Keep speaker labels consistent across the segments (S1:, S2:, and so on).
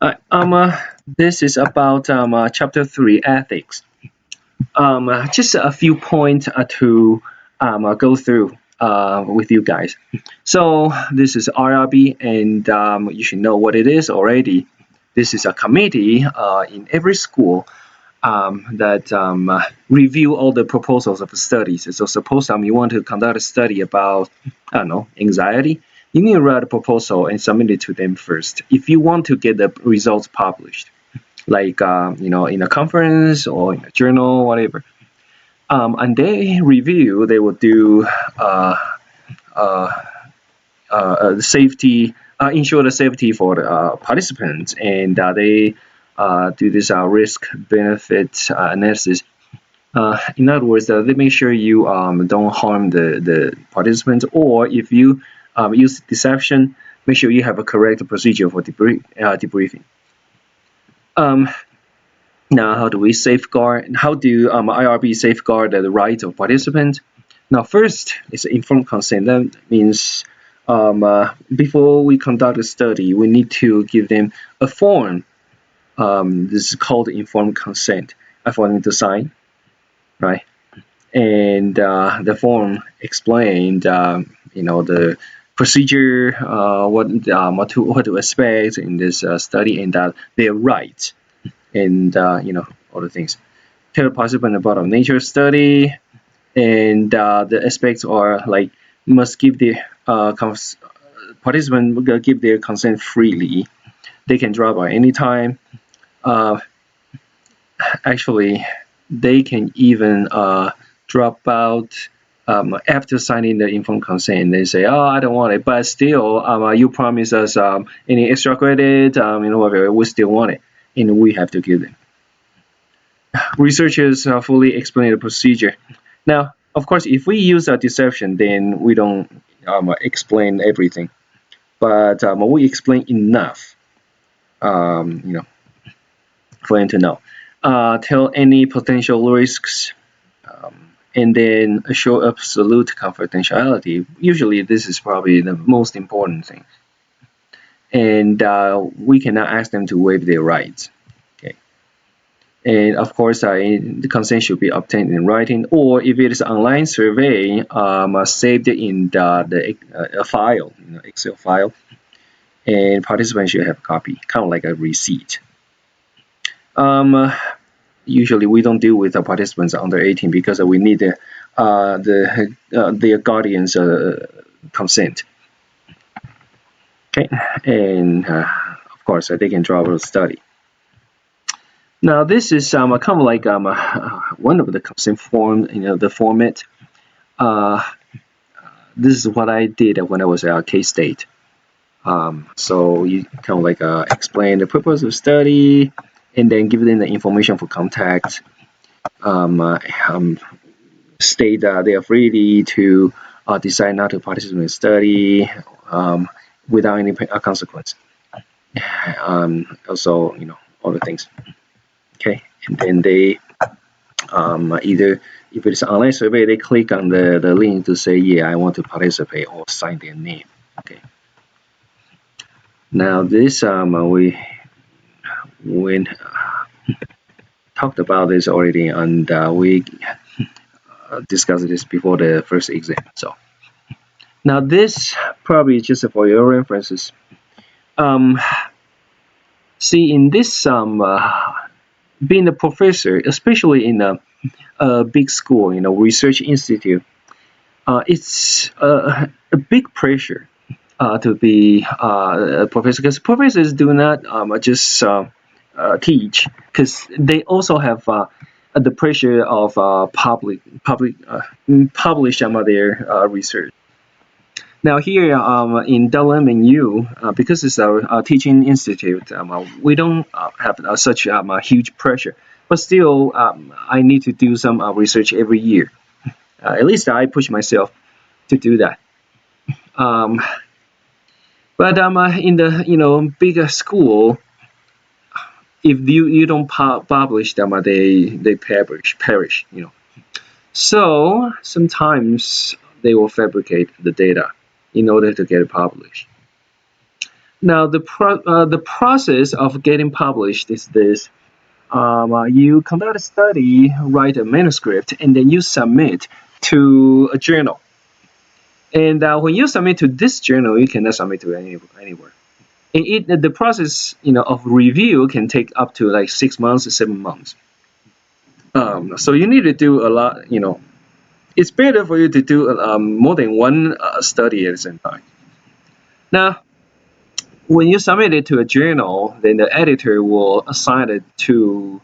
S1: This is about chapter 3, ethics. Just a few points to go through with you guys. So this is RRB, and you should know what it is already. This is a committee in every school that review all the proposals of the studies. So suppose you want to conduct a study about, I don't know, anxiety. You need to write a proposal and submit it to them first if you want to get the results published, like in a conference or in a journal, whatever. And they review, they will do uh, safety, ensure the safety for the participants, and they do this risk benefit analysis. In other words, they make sure you don't harm the participants, or if you use deception, make sure you have a correct procedure for debriefing. Um, Now, how do we safeguard? How do IRB safeguard the rights of participants? Now, first is informed consent. That means before we conduct a study, we need to give them a form. This is called informed consent for them to sign, right? And the form explained, the procedure, what to expect in this study, and their rights, and all the things. Tell the participant about a nature study, and the aspects are like must give the participant give their consent freely. They can drop by any time. Uh, Actually, they can even drop out after signing the informed consent. And they say, "Oh, I don't want it," but still, you promise us any extra credit, whatever. We still want it, and we have to give them. Researchers fully explain the procedure. Now, of course, if we use a deception, then we don't explain everything, but we explain enough, for them to know. Tell any potential risks, and then assure absolute confidentiality. Usually, this is probably the most important thing. And we cannot ask them to waive their rights. Okay. And of course, the consent should be obtained in writing, or if it is online survey, saved in a file, Excel file, and participants should have a copy, kind of like a receipt. Usually, we don't deal with the participants under 18 because we need their guardians' consent. Okay, and of course, they can drop a study. Now, this is kind of like one of the consent form, the format. Uh, this is what I did when I was at K-State. So you kind of like explain the purpose of study, and then give them the information for contact. State that they are free to decide not to participate in the study without any consequence. Also, all the things. Okay, and then they either if it's an online survey, they click on the link to say, yeah, I want to participate, or sign their name. Okay. Now this we talked about this already, and we discussed this before the first exam. So now this probably is just for your references. See, in this being a professor, especially in a big school, research institute, it's a big pressure to be a professor, because professors do not just teach, because they also have the pressure of publish some of their research. Now here in WMU, because it's a teaching institute, we don't have such a huge pressure. But still, I need to do some research every year. At least I push myself to do that. Um, but in the bigger school, if you don't publish them, they perish. So sometimes they will fabricate the data in order to get it published. Now, the process of getting published is this. You conduct a study, write a manuscript, and then you submit to a journal. And when you submit to this journal, you cannot submit to anywhere. And the process, of review can take up to like 6 months to 7 months. So you need to do a lot. It's better for you to do more than one study at the same time. Now, when you submit it to a journal, then the editor will assign it to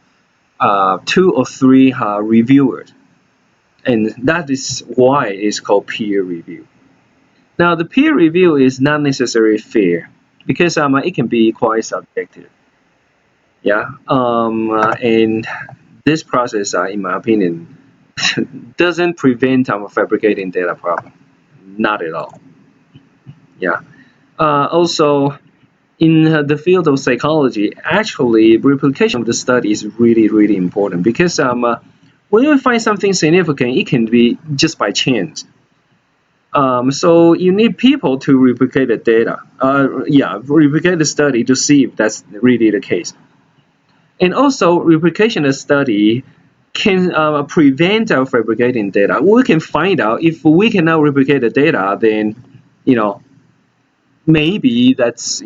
S1: 2 or 3 reviewers, and that is why it's called peer review. Now, the peer review is not necessarily fair because it can be quite subjective. Yeah, and this process, in my opinion, doesn't prevent fabricating data problem. Not at all. Yeah. Also, in the field of psychology, actually, replication of the study is really, really important because when you find something significant, it can be just by chance. So you need people to replicate the data. Replicate the study to see if that's really the case. And also, replication of study can prevent our fabricating data. We can find out if we cannot replicate the data, then maybe that's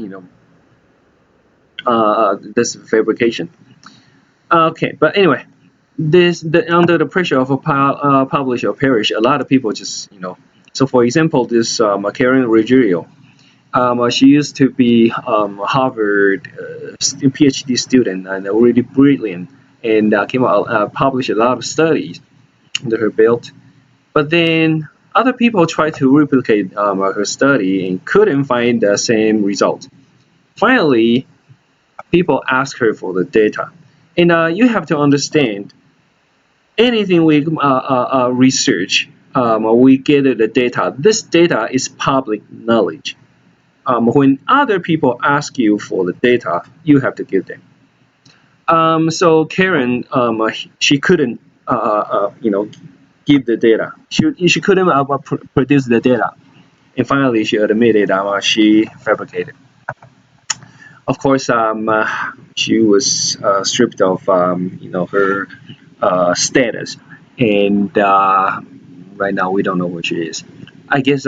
S1: fabrication. Okay, but anyway, under the pressure of a publish or perish, a lot of people just So, for example, this Karen Ruggiero, she used to be Harvard PhD student and really brilliant, and came out published a lot of studies under her belt. But then other people tried to replicate her study and couldn't find the same result. Finally, people asked her for the data, and you have to understand anything we research, we get the data. This data is public knowledge. When other people ask you for the data, you have to give them. So Karen, she couldn't, give the data. She couldn't produce the data, and finally she admitted she fabricated. Of course, she was stripped of, her status, and right now we don't know where she is. I guess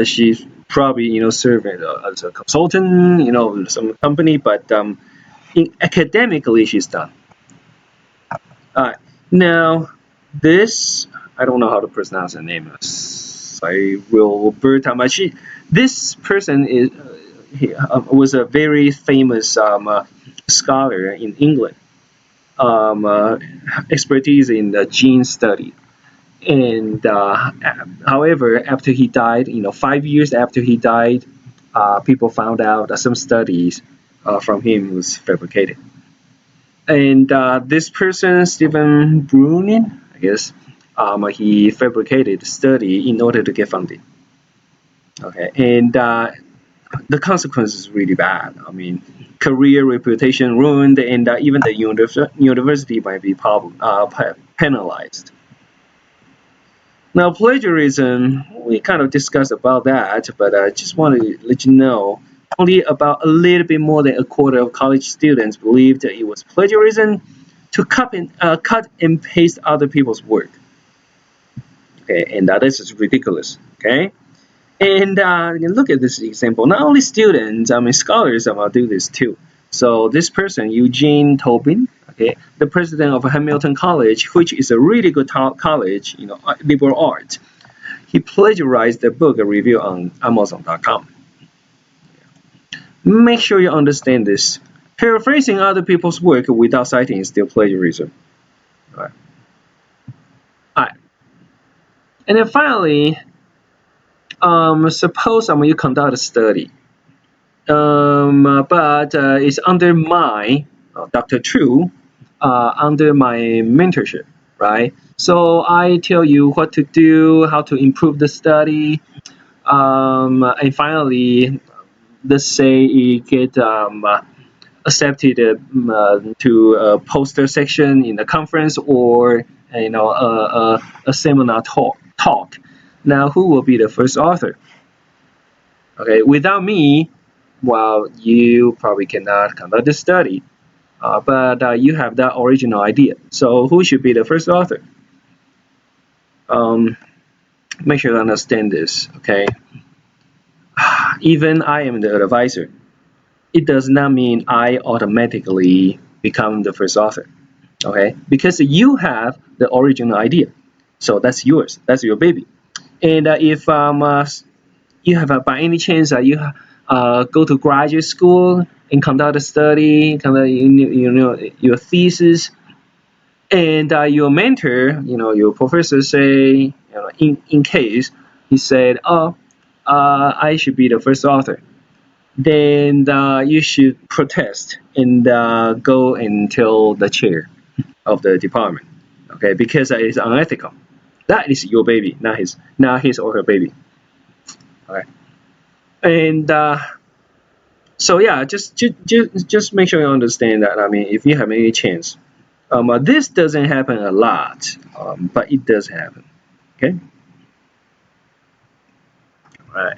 S1: she's probably serving as a consultant, some company, but academically she's done. Now this I don't know how to pronounce her name. I will Bertama. This person was a very famous scholar in England. Expertise in the gene study. And however, after he died, 5 years after he died, people found out that some studies from him was fabricated. And this person, Stephen Brunin, I guess, he fabricated the study in order to get funding. Okay, and the consequence is really bad. I mean, career reputation ruined, and even the university might be penalized. Now, plagiarism, we kind of discussed about that, but I just want to let you know only about a little bit more than a quarter of college students believed that it was plagiarism to cut and paste other people's work. Okay, and that is ridiculous. Okay, and look at this example. Not only students, scholars do this too. So this person, Eugene Tobin, okay, the president of Hamilton College, which is a really good college, liberal arts, he plagiarized the book review on Amazon.com. Make sure you understand this. Paraphrasing other people's work without citing is still plagiarism. All right. All right. And then finally, suppose you conduct a study, but it's under my Dr. True, under my mentorship, right? So I tell you what to do, how to improve the study, and finally, let's say it get accepted to a poster section in a conference or a seminar talk. Now, who will be the first author? Okay, without me, Well, you probably cannot conduct the study, but you have that original idea. So who should be the first author? Um, Make sure to understand this, okay? Even I am the advisor. It does not mean I automatically become the first author, okay? Because you have the original idea. So that's yours. That's your baby. And if you have by any chance you go to graduate school and conduct a study, conduct your thesis, and your mentor, your professor say, in case he said, oh, I should be the first author, then you should protest and go and tell the chair of the department, okay? Because it is unethical. That is your baby, not his or her baby. Okay, and so yeah, just make sure you understand that. I mean, if you have any chance, this doesn't happen a lot, but it does happen. Okay, all right.